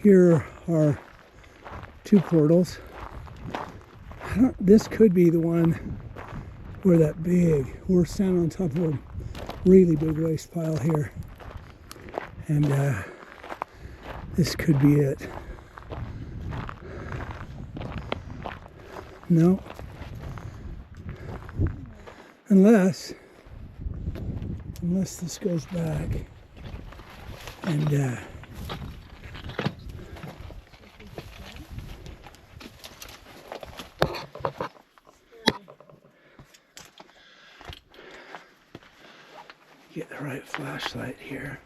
Here are two portals. This could be the one where that big, we're standing on top of a really big waste pile here. And this could be it. No. Unless this goes back and get the right flashlight here.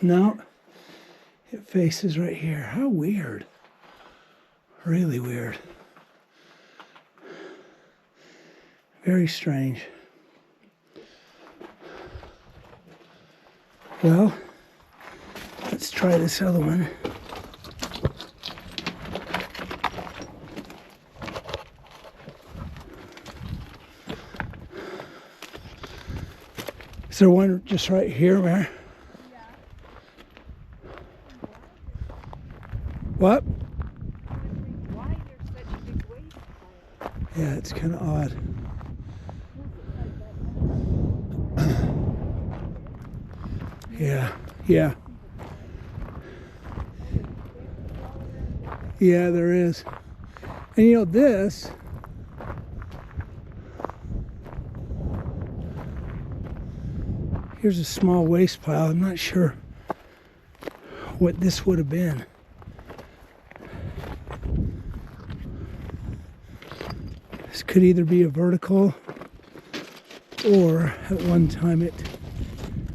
No, it faces right here. How weird. Really weird. Very strange. Well, let's try this other one. Is there one just right here, Mary? What? Why there's such a big waste pile? Yeah, it's kind of odd. Yeah. Yeah, there is. And you know this, here's a small waste pile. I'm not sure what this would have been. This could either be a vertical or at one time it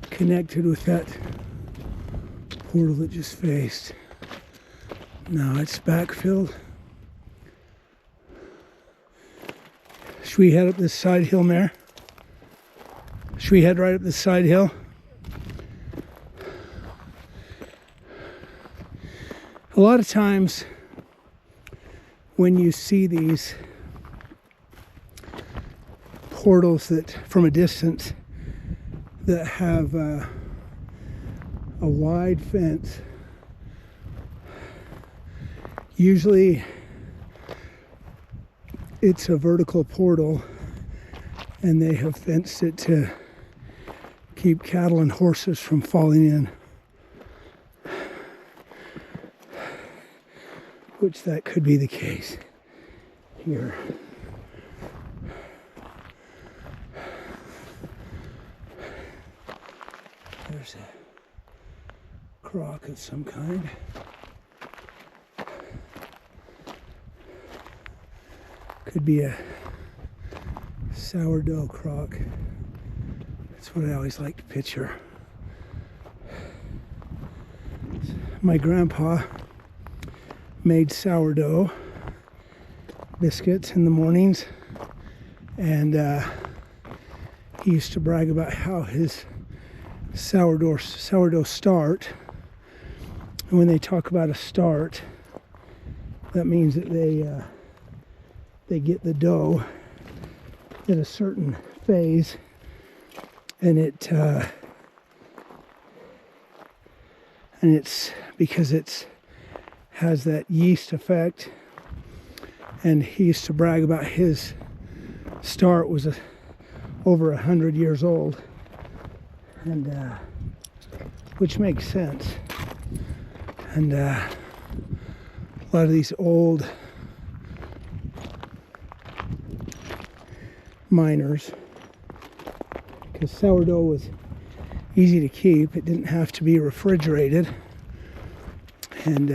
connected with that portal that just faced. No, it's backfilled. Should we head up this side hill, Mare? Should we head right up this side hill? A lot of times when you see these portals that from a distance that have a wide fence, usually it's a vertical portal and they have fenced it to keep cattle and horses from falling in, which that could be the case here. There's a crock of some kind. Could be a sourdough crock. That's what I always like to picture. My grandpa made sourdough biscuits in the mornings, and he used to brag about how his sourdough start. And when they talk about a start, that means that they get the dough at a certain phase, and it's because it's has that yeast effect. And he used to brag about his start was over 100 years old, and which makes sense. And a lot of these old miners, because sourdough was easy to keep, it didn't have to be refrigerated, and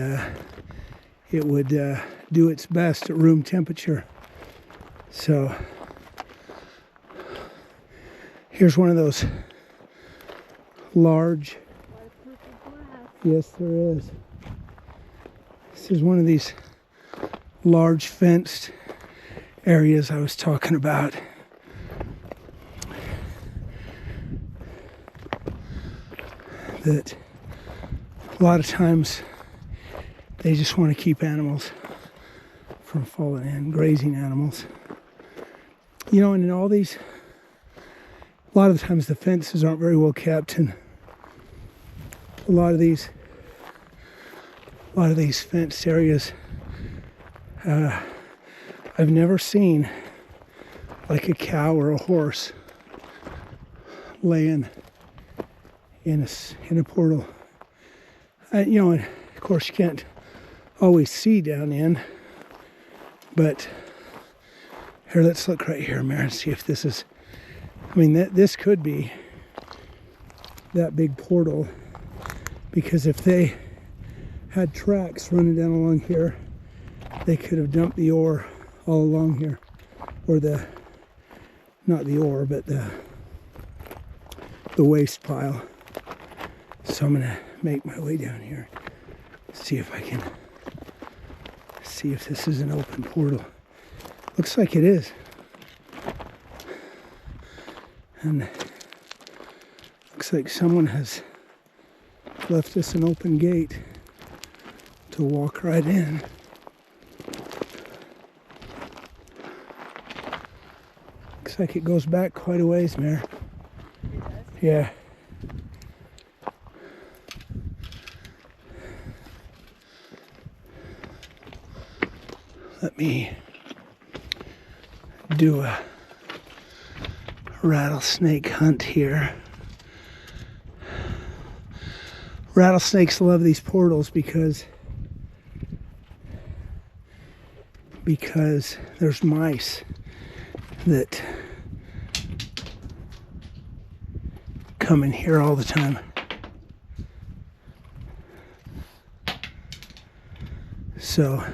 it would do its best at room temperature. So here's one of those large, yes there is, this is one of these large fenced areas I was talking about. that a lot of times they just want to keep animals from falling in, grazing animals. You know, and in all these, a lot of the times the fences aren't very well kept, and a lot of these fenced areas, I've never seen like a cow or a horse laying in a portal. You know, and of course you can't always see down in, but here, let's look right here, Mare, and see if this is, I mean, this could be that big portal, because if they had tracks running down along here, they could have dumped the ore all along here, or not the ore, but the waste pile. So I'm gonna make my way down here, see if I can see if this is an open portal. Looks like it is. And looks like someone has left us an open gate to walk right in. Looks like it goes back quite a ways, Mare. It does? Yeah. Let me do a rattlesnake hunt here. Rattlesnakes love these portals because there's mice that come in here all the time. So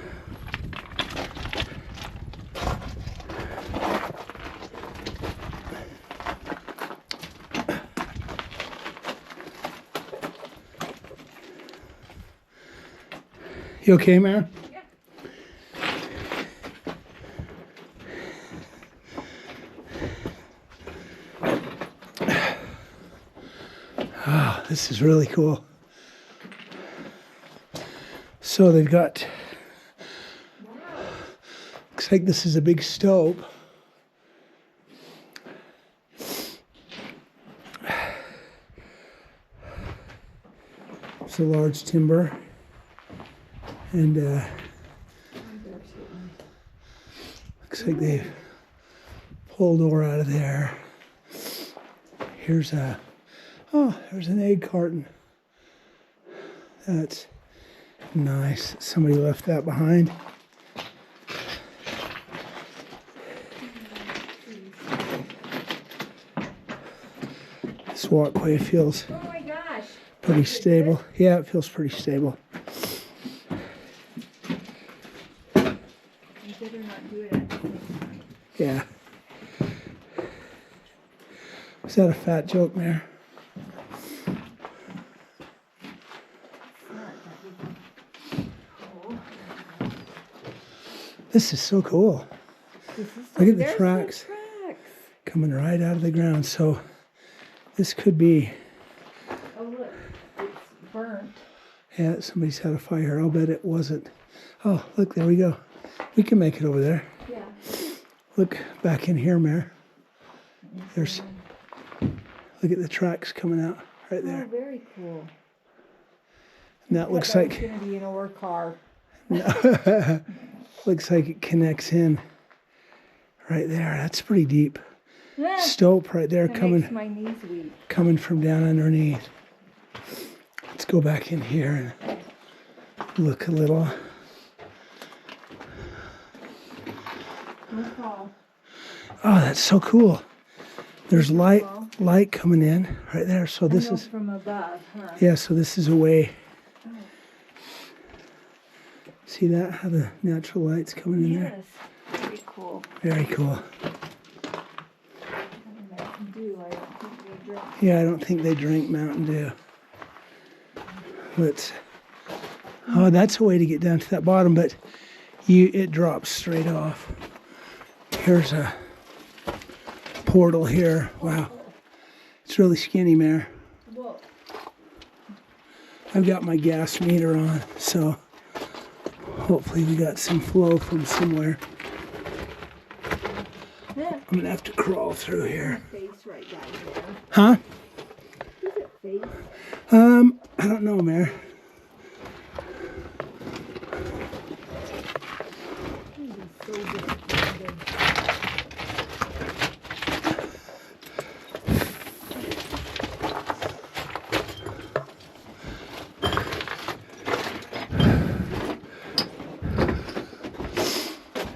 you okay, man? Yeah. Oh, this is really cool. So they've got, looks like this is a big stove. It's a large timber. And looks like they've pulled ore out of there. Here's there's an egg carton. That's nice. Somebody left that behind. This walkway feels Oh my gosh. pretty stable. Yeah, it feels pretty stable. You better not do it at the same time. Yeah. Was that a fat joke, Mare? This is so cool. This is Look at the there's tracks. tracks. Coming right out of the ground. So this could be, Oh look, it's burnt. yeah, somebody's had a fire. I'll bet it wasn't. Oh, look, there we go. We can make it over there. Yeah. Look back in here, Mare. There's, look at the tracks coming out right Oh, there. very cool. And that looks That was like, gonna be an ore car. looks like it connects in right there. That's pretty deep. Ah, Stope right there that coming makes my knees weak. coming from down underneath. Let's go back in here and look a little. No call. Oh, that's so cool. There's light Well, coming in right there. So this I know is, from above, huh? yeah, so this is a way. Oh. See that? How the natural light's coming in there? Yes. Very cool. Very cool. Mountain Dew, I don't think they drink. Yeah, I don't think they drink Mountain Dew. Let's, oh, that's a way to get down to that bottom, but it drops straight off. Here's a portal here. Wow. It's really skinny, Mare. Whoa. I've got my gas meter on, so hopefully we got some flow from somewhere. Yeah. I'm gonna have to crawl through here. Face right down there. Huh? Is it face? I don't know, Mare. So good.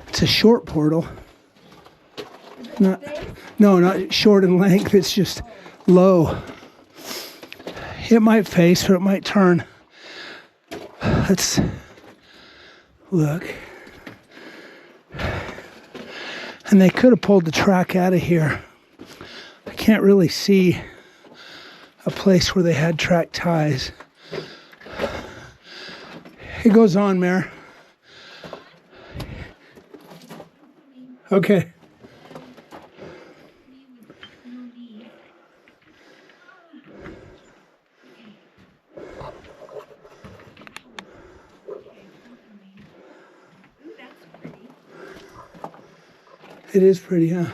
It's a short portal. Not short in length. It's just low. It might face or it might turn. Let's look. And they could have pulled the track out of here. I can't really see a place where they had track ties. It goes on, Mare. Okay. It is pretty, huh?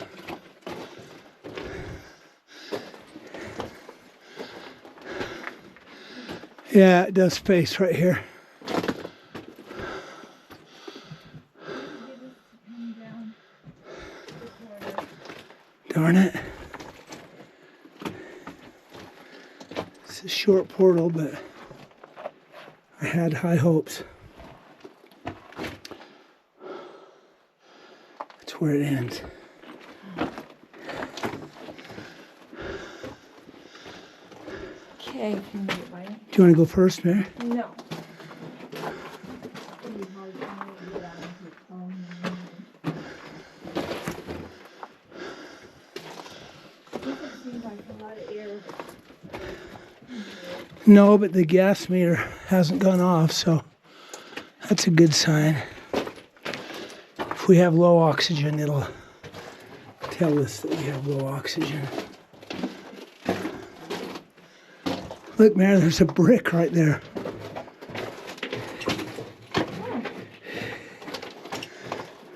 Yeah, it does face right here. Darn it. It's a short portal, but I had high hopes. That's where it ends. Okay, can you get by? Do you want to go first, Mary? No. No, but the gas meter hasn't gone off, so that's a good sign. If we have low oxygen, it'll tell us that we have low oxygen. Look, Mary, there's a brick right there.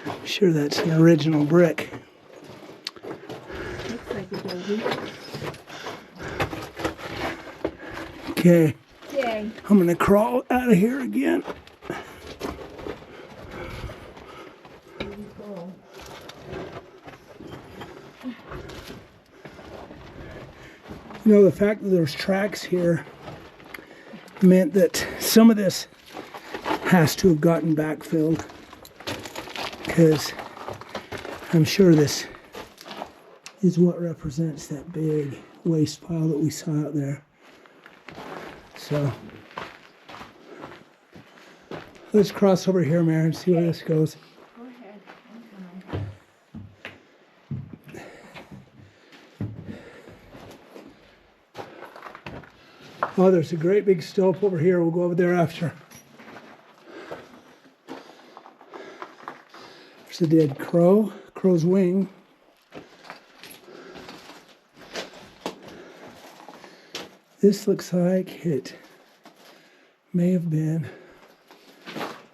I'm sure that's an original brick. Looks like a dozy. Okay, Yay. I'm gonna crawl out of here again. You know, the fact that there's tracks here meant that some of this has to have gotten backfilled, because I'm sure this is what represents that big waste pile that we saw out there. So let's cross over here, Mary, and see where this goes. Go ahead. I'm coming. Oh, there's a great big slope over here. We'll go over there after. There's a dead crow, crow's wing. This looks like it may have been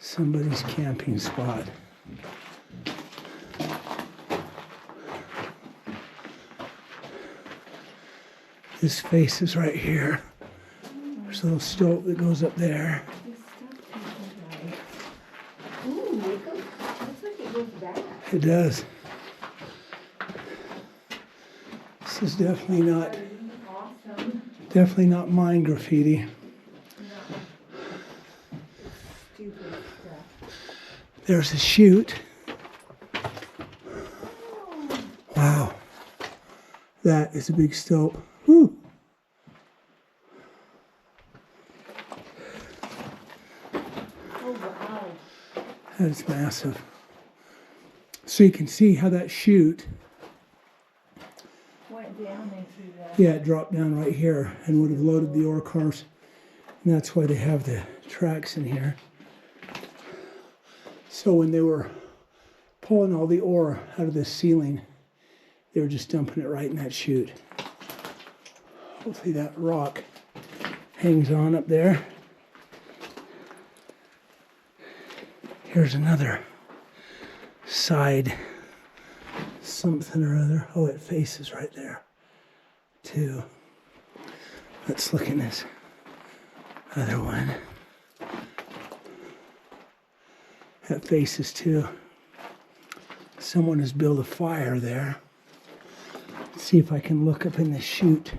somebody's camping spot. This face is right here. There's a little slope that goes up there. Ooh, it goes, looks like it goes back. It does. This is definitely not mine graffiti. Stupid stuff. There's a chute. Wow. That is a big slope. Whew. Oh, wow. That is massive. So you can see how that chute, Went down into the... yeah, it dropped down right here and would have loaded the ore cars. And that's why they have the tracks in here. So when they were pulling all the ore out of the ceiling, they were just dumping it right in that chute. Hopefully that rock hangs on up there. Here's another side something or other. Oh, it faces right there too. Let's look in this other one. That faces too. Someone has built a fire there. Let's see if I can look up in the chute.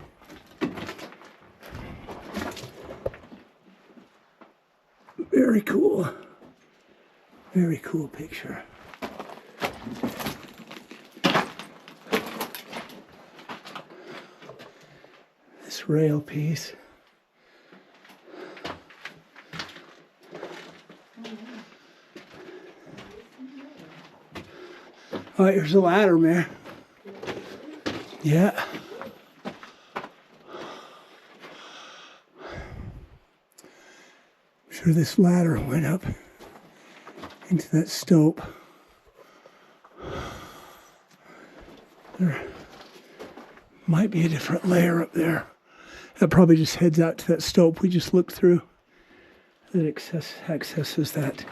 Very cool. Very cool picture. This rail piece. Oh, here's a ladder, man. Yeah. I'm sure this ladder went up into that stope. There might be a different layer up there. That probably just heads out to that stope we just looked through that accesses that.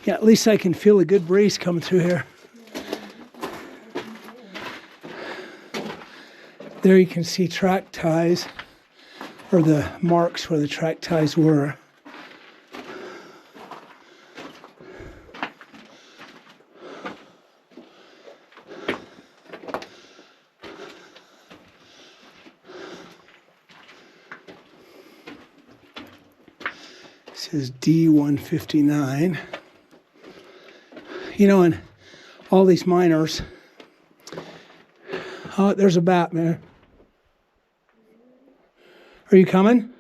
Yeah, at least I can feel a good breeze coming through here. There you can see track ties, or the marks where the track ties were. This is D159. You know, and all these miners. Oh, there's a bat, man. Are you coming?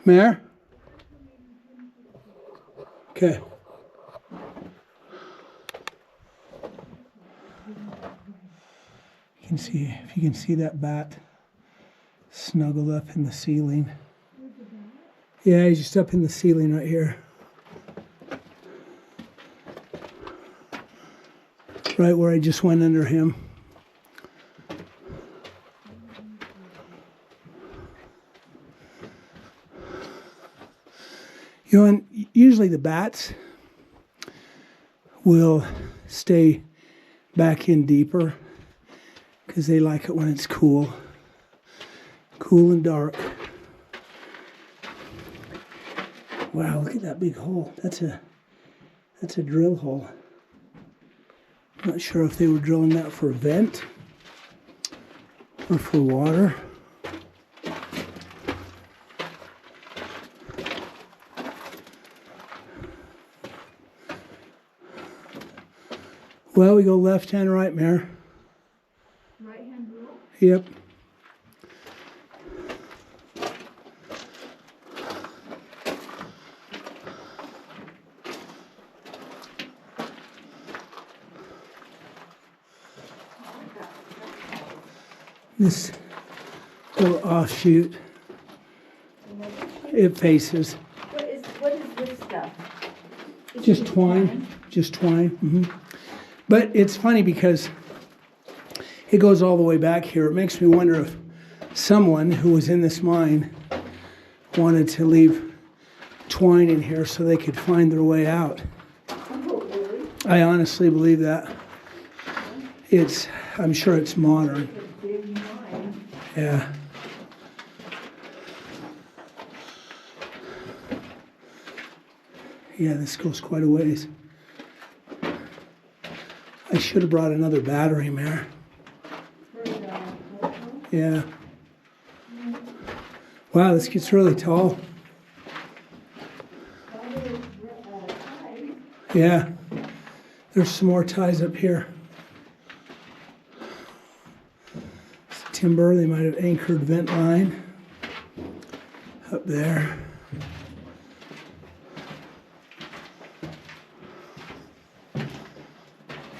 Mare? Okay. You can see, if you can see that bat snuggled up in the ceiling. Yeah, he's just up in the ceiling right here. Right where I just went under him. You know, and usually the bats will stay back in deeper because they like it when it's cool. Cool and dark. Wow, look at that big hole. That's a drill hole. Not sure if they were drilling that for vent or for water. Well, we go left hand, right, Mare. Right hand rule? Yep. This little offshoot, it faces. What is this stuff? It's Just twine. Just twine. But it's funny because it goes all the way back here. It makes me wonder if someone who was in this mine wanted to leave twine in here so they could find their way out. Oh, really? I honestly believe that. I'm sure it's modern. It's a big mine. Yeah. Yeah, this goes quite a ways. I should have brought another battery, Mare. Yeah. Wow, this gets really tall. Yeah. There's some more ties up here. It's timber, they might have anchored vent line up there.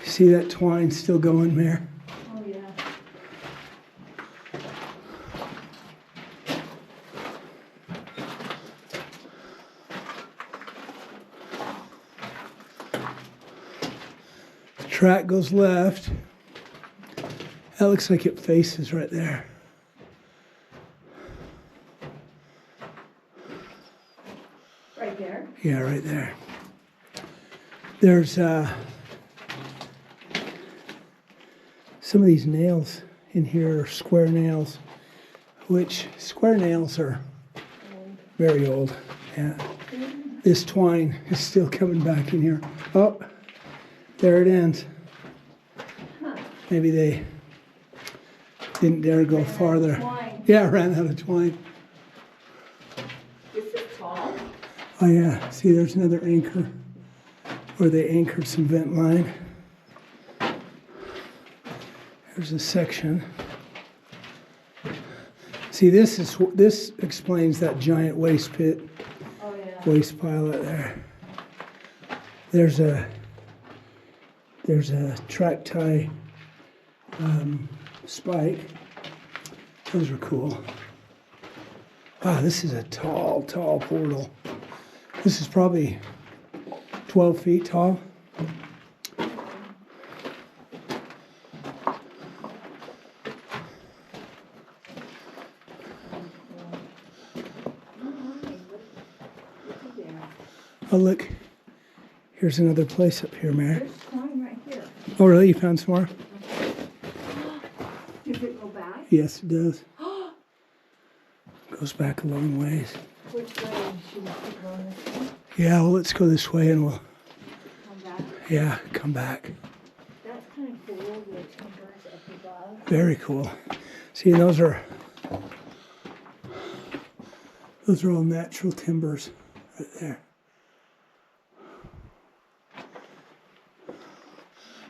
See that twine still going, Mare? Oh, yeah. The track goes left. That looks like it faces right there. Yeah, right there. There's some of these nails in here are square nails, which square nails are very old. Yeah. This twine is still coming back in here. Oh, there it ends. Maybe they didn't dare go farther. Yeah, ran out of twine. This is tall. Oh yeah, see there's another anchor where they anchored some vent line. There's a section. See, this explains that giant waste pit, Oh yeah. waste pile out there. There's a track tie spike. Those are cool. Wow, this is a tall, tall portal. This is probably 12 feet tall. Oh, look. Here's another place up here, Mary. There's twine right here. Oh, really? You found some more? Does it go back? Yes, it does. Goes back a long ways. Which way should we keep going this way? Yeah, well, let's go this way and we'll, Come back. yeah, come back. That's kind of cool, the timbers up above. Very cool. See, those are all natural timbers right there.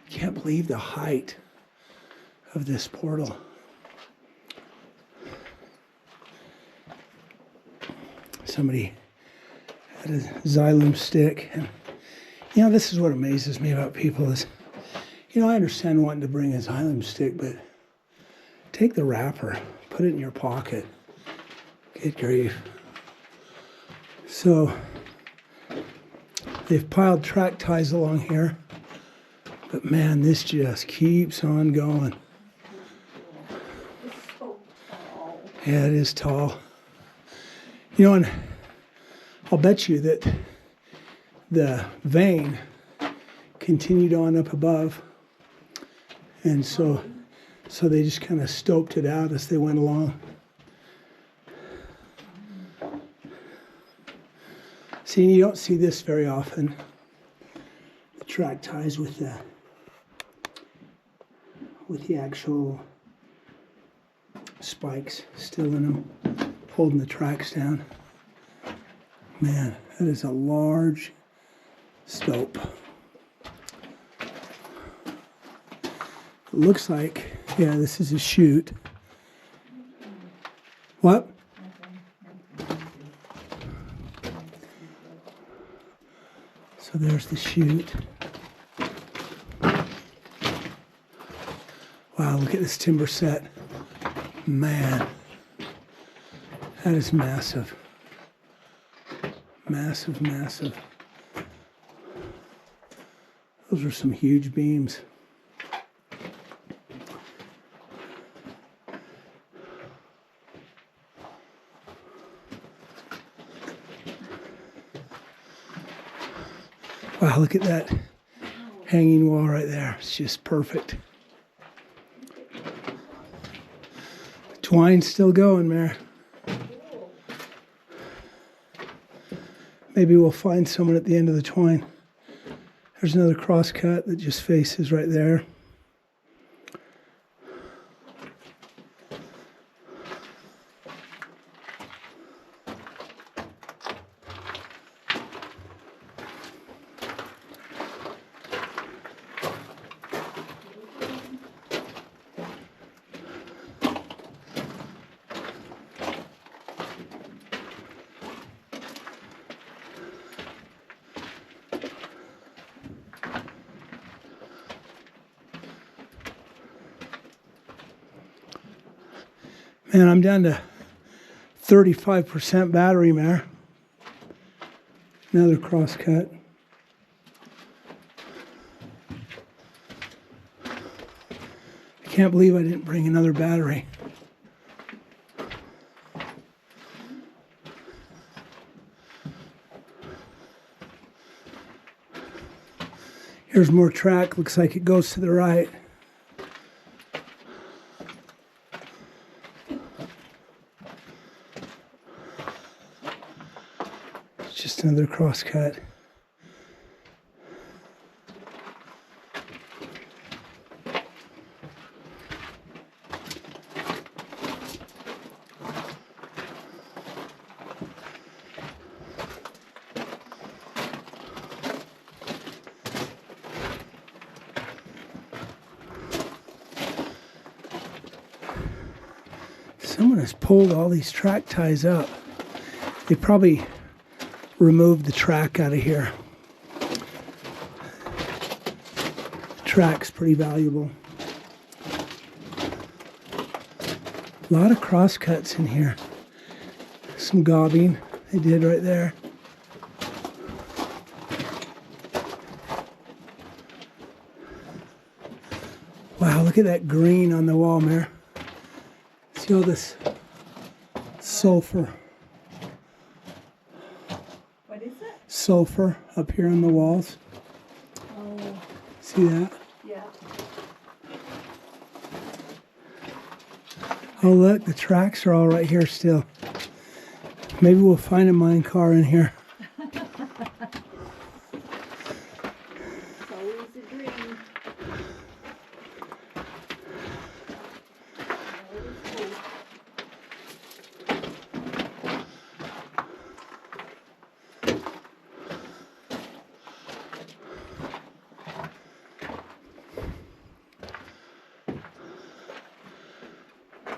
Can't believe the height of this portal. Somebody had a xylem stick, and you know, this is what amazes me about people is, you know, I understand wanting to bring a xylem stick, but take the wrapper, put it in your pocket. Good grief. So they've piled track ties along here, but man, this just keeps on going. It's so tall. Yeah, it is tall. You know, and I'll bet you that the vein continued on up above, and so they just kind of stoped it out as they went along. See, you don't see this very often. The track ties with the actual spikes still in them, holding the tracks down. Man, that is a large stope. It looks like, yeah, this is a chute. What? So there's the chute. Wow, look at this timber set. Man, that is massive. Massive, massive. Those are some huge beams. Wow, look at that hanging wall right there. It's just perfect. The twine's still going, Mare. Maybe we'll find someone at the end of the twine. There's another cross cut that just faces right there. Man, I'm down to 35% battery, Mare. Another cross cut. I can't believe I didn't bring another battery. There's more track. Looks like it goes to the right. It's just another crosscut. Someone has pulled all these track ties up. They probably removed the track out of here. The track's pretty valuable. A lot of cross cuts in here. Some gobbing they did right there. Wow, look at that green on the wall, Mare. See all this sulfur. What is it? Sulfur up here on the walls. Oh, See that? yeah. Oh look, the tracks are all right here still. Maybe we'll find a mine car in here. It's always a dream.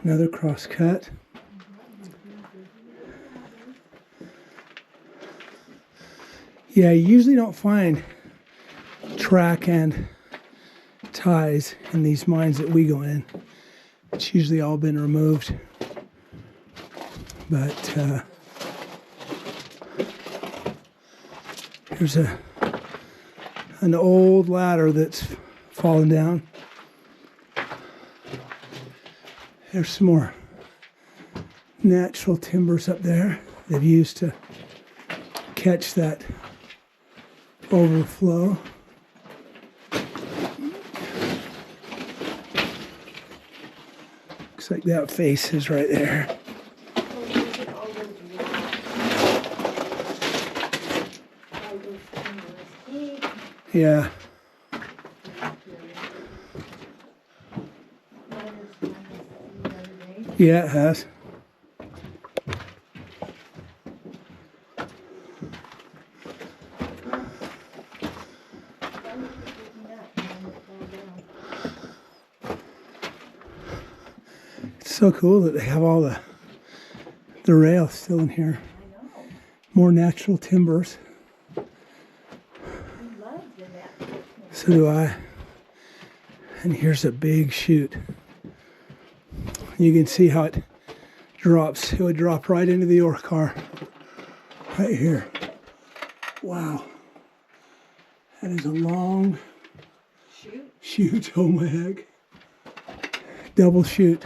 Another cross cut. Yeah, you usually don't find track and ties in these mines that we go in. It's usually all been removed. But here's an old ladder that's fallen down. There's some more natural timbers up there they've used to catch that overflow. Looks like that face is right there. Yeah. Yeah, it has. It's so cool that they have all the rail still in here. I know. More natural timbers. I love the natural. So do I. And here's a big chute. You can see how it drops. It would drop right into the ore car. Right here. Wow. That is a long chute. Oh my heck. Double chute.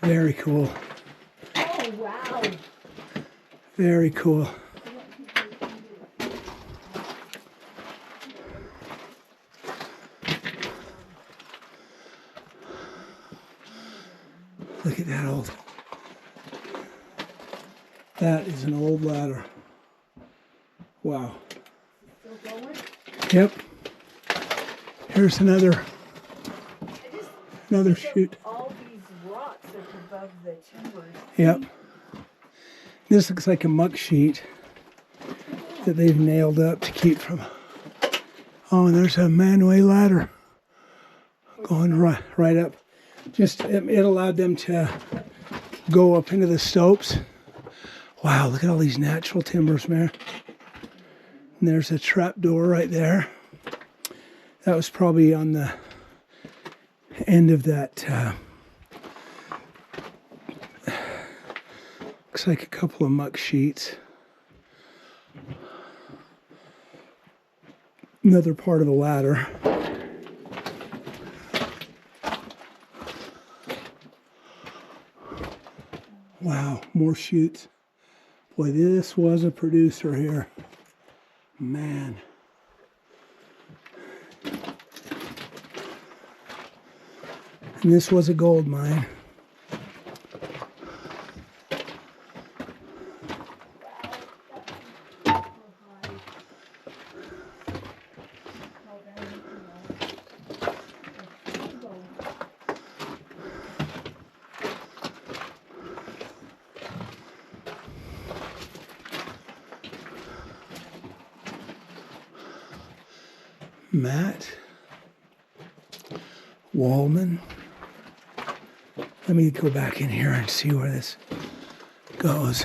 Very cool. Oh, wow. Very cool. Look at that old. That is an old ladder. Wow. Still going? Yep. Here's another chute. All these rocks up above the timbers. Yep. This looks like a muck sheet that they've nailed up to keep from. Oh, and there's a manway ladder going right up. Just it allowed them to go up into the stopes. Wow, look at all these natural timbers, man. And there's a trap door right there. That was probably on the end of that. Looks like a couple of muck sheets. Another part of the ladder. Wow, more chutes. Boy, this was a producer here. Man. And this was a gold mine. Matt Wallman. Let me go back in here and see where this goes.